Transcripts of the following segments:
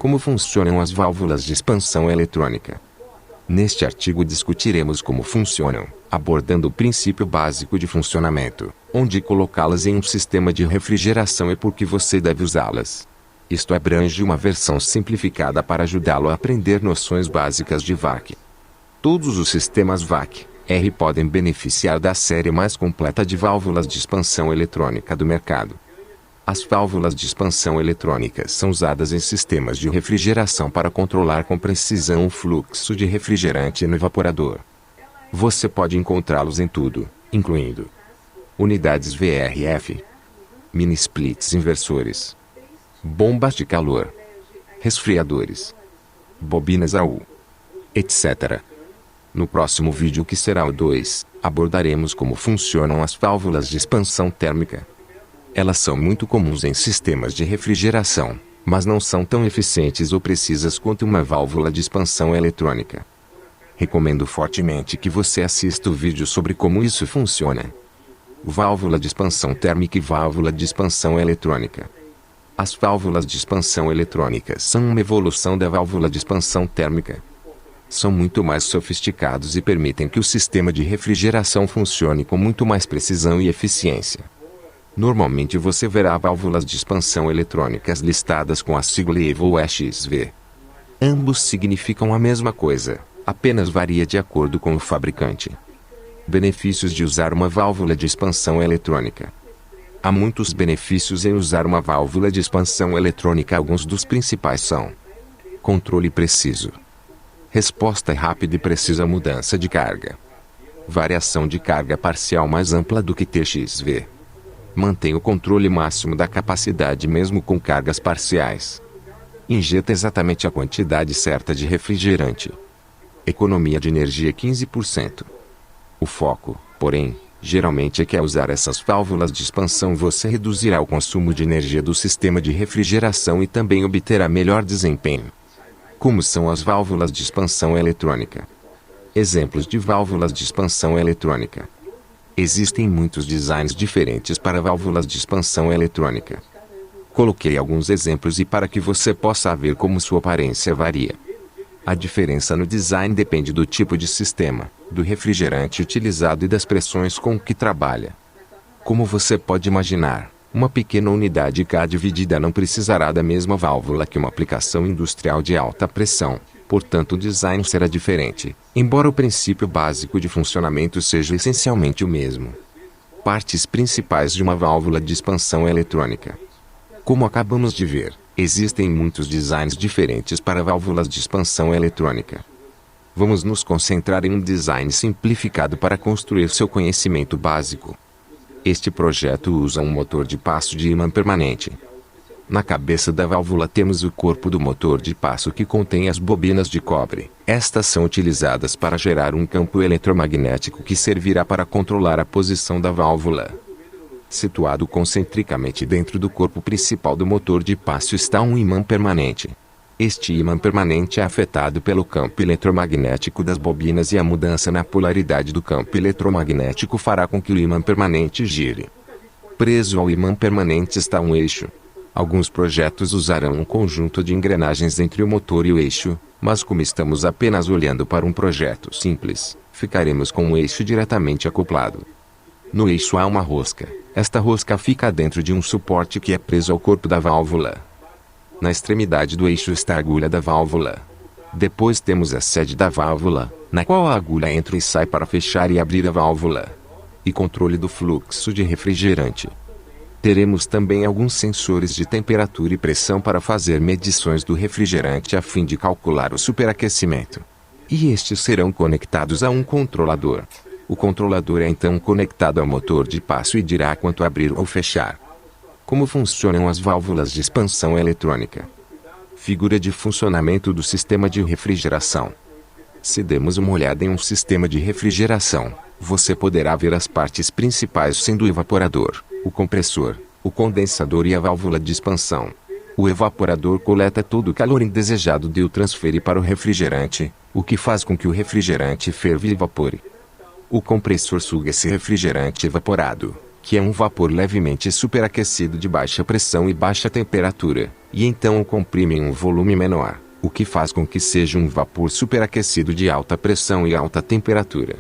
Como funcionam as válvulas de expansão eletrônica? Neste artigo discutiremos como funcionam, abordando o princípio básico de funcionamento, onde colocá-las em um sistema de refrigeração e por que você deve usá-las. Isto abrange uma versão simplificada para ajudá-lo a aprender noções básicas de VAC. Todos os sistemas VAC-R podem beneficiar da série mais completa de válvulas de expansão eletrônica do mercado. As válvulas de expansão eletrônica são usadas em sistemas de refrigeração para controlar com precisão o fluxo de refrigerante no evaporador. Você pode encontrá-los em tudo, incluindo unidades VRF, mini splits inversores, bombas de calor, resfriadores, bobinas AU, etc. No próximo vídeo, que será o 2, abordaremos como funcionam as válvulas de expansão térmica. Elas são muito comuns em sistemas de refrigeração, mas não são tão eficientes ou precisas quanto uma válvula de expansão eletrônica. Recomendo fortemente que você assista o vídeo sobre como isso funciona. Válvula de expansão térmica e válvula de expansão eletrônica. As válvulas de expansão eletrônica são uma evolução da válvula de expansão térmica. São muito mais sofisticados e permitem que o sistema de refrigeração funcione com muito mais precisão e eficiência. Normalmente você verá válvulas de expansão eletrônicas listadas com a sigla EVO ou EXV. Ambos significam a mesma coisa, apenas varia de acordo com o fabricante. Benefícios de usar uma válvula de expansão eletrônica. Há muitos benefícios em usar uma válvula de expansão eletrônica. Alguns dos principais são: controle preciso, resposta rápida e precisa à mudança de carga, variação de carga parcial mais ampla do que TXV, mantém o controle máximo da capacidade mesmo com cargas parciais, injeta exatamente a quantidade certa de refrigerante, economia de energia 15%. O foco, porém, geralmente é que ao usar essas válvulas de expansão você reduzirá o consumo de energia do sistema de refrigeração e também obterá melhor desempenho. Como são as válvulas de expansão eletrônica? Exemplos de válvulas de expansão eletrônica. Existem muitos designs diferentes para válvulas de expansão eletrônica. Coloquei alguns exemplos e para que você possa ver como sua aparência varia. A diferença no design depende do tipo de sistema, do refrigerante utilizado e das pressões com que trabalha. Como você pode imaginar, uma pequena unidade K dividida não precisará da mesma válvula que uma aplicação industrial de alta pressão, portanto o design será diferente, embora o princípio básico de funcionamento seja essencialmente o mesmo. Partes principais de uma válvula de expansão eletrônica. Como acabamos de ver, existem muitos designs diferentes para válvulas de expansão eletrônica. Vamos nos concentrar em um design simplificado para construir seu conhecimento básico. Este projeto usa um motor de passo de ímã permanente. Na cabeça da válvula temos o corpo do motor de passo que contém as bobinas de cobre. Estas são utilizadas para gerar um campo eletromagnético que servirá para controlar a posição da válvula. Situado concentricamente dentro do corpo principal do motor de passo está um ímã permanente. Este ímã permanente é afetado pelo campo eletromagnético das bobinas e a mudança na polaridade do campo eletromagnético fará com que o ímã permanente gire. Preso ao ímã permanente está um eixo. Alguns projetos usarão um conjunto de engrenagens entre o motor e o eixo, mas como estamos apenas olhando para um projeto simples, ficaremos com o eixo diretamente acoplado. No eixo há uma rosca. Esta rosca fica dentro de um suporte que é preso ao corpo da válvula. Na extremidade do eixo está a agulha da válvula. Depois temos a sede da válvula, na qual a agulha entra e sai para fechar e abrir a válvula. E controle do fluxo de refrigerante. Teremos também alguns sensores de temperatura e pressão para fazer medições do refrigerante a fim de calcular o superaquecimento. E estes serão conectados a um controlador. O controlador é então conectado ao motor de passo e dirá quanto abrir ou fechar. Como funcionam as válvulas de expansão eletrônica? Figura de funcionamento do sistema de refrigeração. Se demos uma olhada em um sistema de refrigeração, você poderá ver as partes principais sendo o evaporador, o compressor, o condensador e a válvula de expansão. O evaporador coleta todo o calor indesejado e o transfere para o refrigerante, o que faz com que o refrigerante ferva e evapore. O compressor suga esse refrigerante evaporado, que é um vapor levemente superaquecido de baixa pressão e baixa temperatura, e então o comprime em um volume menor, o que faz com que seja um vapor superaquecido de alta pressão e alta temperatura.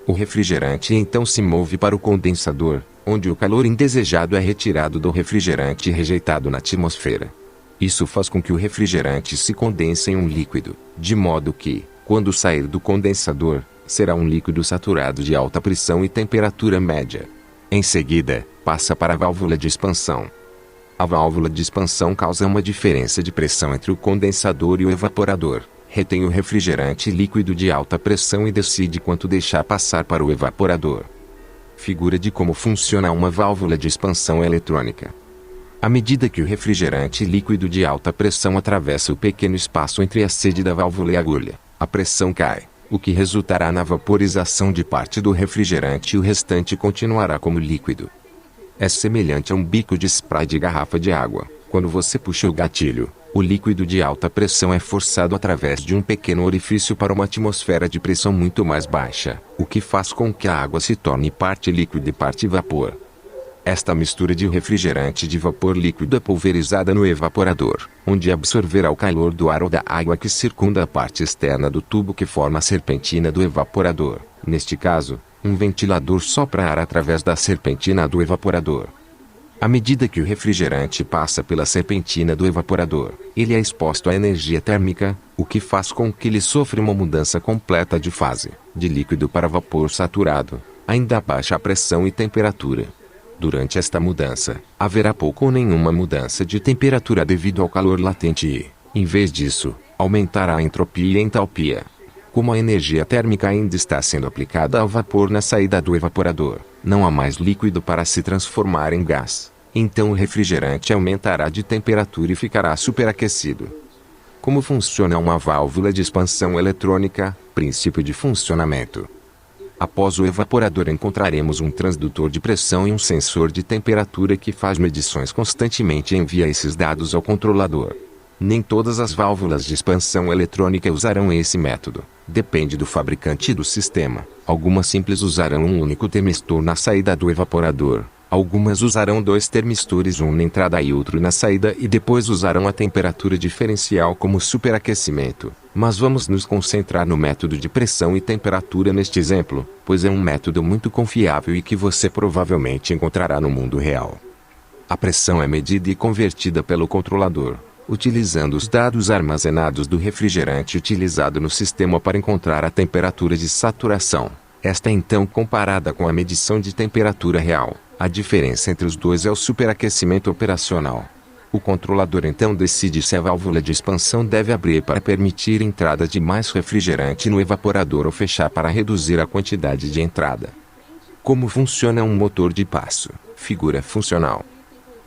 O refrigerante então se move para o condensador, onde o calor indesejado é retirado do refrigerante e rejeitado na atmosfera. Isso faz com que o refrigerante se condense em um líquido, de modo que, quando sair do condensador, será um líquido saturado de alta pressão e temperatura média. Em seguida, passa para a válvula de expansão. A válvula de expansão causa uma diferença de pressão entre o condensador e o evaporador, retém o refrigerante líquido de alta pressão e decide quanto deixar passar para o evaporador. Figura de como funciona uma válvula de expansão eletrônica. À medida que o refrigerante líquido de alta pressão atravessa o pequeno espaço entre a sede da válvula e a agulha, a pressão cai, o que resultará na vaporização de parte do refrigerante e o restante continuará como líquido. É semelhante a um bico de spray de garrafa de água. Quando você puxa o gatilho, o líquido de alta pressão é forçado através de um pequeno orifício para uma atmosfera de pressão muito mais baixa, o que faz com que a água se torne parte líquido e parte vapor. Esta mistura de refrigerante de vapor líquido é pulverizada no evaporador, onde absorverá o calor do ar ou da água que circunda a parte externa do tubo que forma a serpentina do evaporador. Neste caso, um ventilador sopra ar através da serpentina do evaporador. À medida que o refrigerante passa pela serpentina do evaporador, ele é exposto à energia térmica, o que faz com que ele sofra uma mudança completa de fase, de líquido para vapor saturado, ainda a baixa pressão e temperatura. Durante esta mudança, haverá pouco ou nenhuma mudança de temperatura devido ao calor latente e, em vez disso, aumentará a entropia e a entalpia. Como a energia térmica ainda está sendo aplicada ao vapor na saída do evaporador, não há mais líquido para se transformar em gás. Então o refrigerante aumentará de temperatura e ficará superaquecido. Como funciona uma válvula de expansão eletrônica? Princípio de funcionamento. Após o evaporador encontraremos um transdutor de pressão e um sensor de temperatura que faz medições constantemente e envia esses dados ao controlador. Nem todas as válvulas de expansão eletrônica usarão esse método. Depende do fabricante e do sistema. Algumas simples usarão um único termistor na saída do evaporador. Algumas usarão dois termistores, um na entrada e outro na saída, e depois usarão a temperatura diferencial como superaquecimento. Mas vamos nos concentrar no método de pressão e temperatura neste exemplo, pois é um método muito confiável e que você provavelmente encontrará no mundo real. A pressão é medida e convertida pelo controlador, utilizando os dados armazenados do refrigerante utilizado no sistema para encontrar a temperatura de saturação. Esta é então comparada com a medição de temperatura real. A diferença entre os dois é o superaquecimento operacional. O controlador então decide se a válvula de expansão deve abrir para permitir entrada de mais refrigerante no evaporador ou fechar para reduzir a quantidade de entrada. Como funciona um motor de passo? Figura funcional.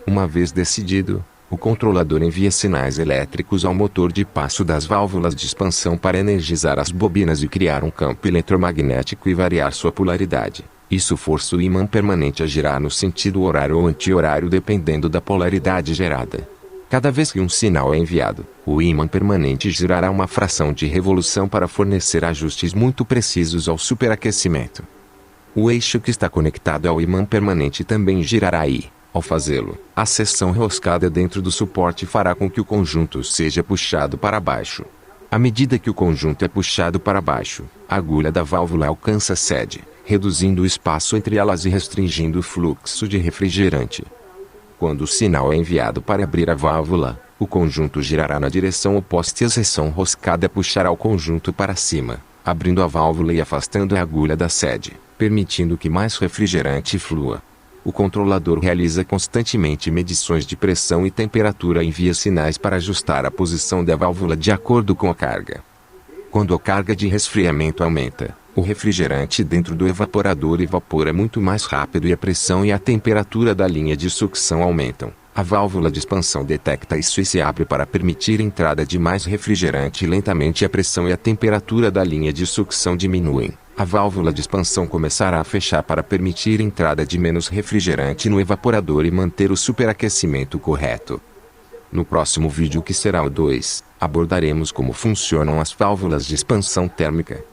Uma vez decidido, o controlador envia sinais elétricos ao motor de passo das válvulas de expansão para energizar as bobinas e criar um campo eletromagnético e variar sua polaridade. Isso força o ímã permanente a girar no sentido horário ou anti-horário dependendo da polaridade gerada. Cada vez que um sinal é enviado, o ímã permanente girará uma fração de revolução para fornecer ajustes muito precisos ao superaquecimento. O eixo que está conectado ao ímã permanente também girará e, ao fazê-lo, a seção enroscada dentro do suporte fará com que o conjunto seja puxado para baixo. À medida que o conjunto é puxado para baixo, a agulha da válvula alcança a sede, reduzindo o espaço entre elas e restringindo o fluxo de refrigerante. Quando o sinal é enviado para abrir a válvula, o conjunto girará na direção oposta e a seção enroscada puxará o conjunto para cima, abrindo a válvula e afastando a agulha da sede, permitindo que mais refrigerante flua. O controlador realiza constantemente medições de pressão e temperatura e envia sinais para ajustar a posição da válvula de acordo com a carga. Quando a carga de resfriamento aumenta, o refrigerante dentro do evaporador evapora muito mais rápido e a pressão e a temperatura da linha de sucção aumentam. A válvula de expansão detecta isso e se abre para permitir a entrada de mais refrigerante lentamente. A pressão e a temperatura da linha de sucção diminuem. A válvula de expansão começará a fechar para permitir a entrada de menos refrigerante no evaporador e manter o superaquecimento correto. No próximo vídeo, que será o 2, abordaremos como funcionam as válvulas de expansão térmica.